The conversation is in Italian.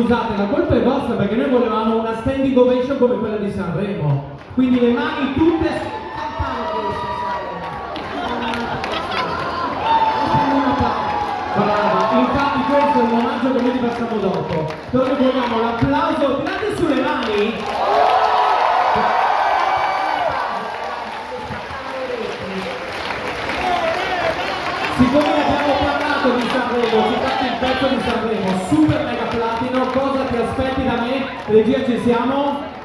scusate, la colpa è vostra perché noi volevamo una standing ovation come quella di Sanremo. Quindi le mani tutte... Brava, infatti questo è un omaggio che noi ti facciamo dopo. Noi vogliamo l'applauso, tirate sulle mani! Siccome abbiamo parlato di Sanremo, citato il pezzo di Sanremo, super mega platino, cosa ti aspetti da me? Regia, ci siamo?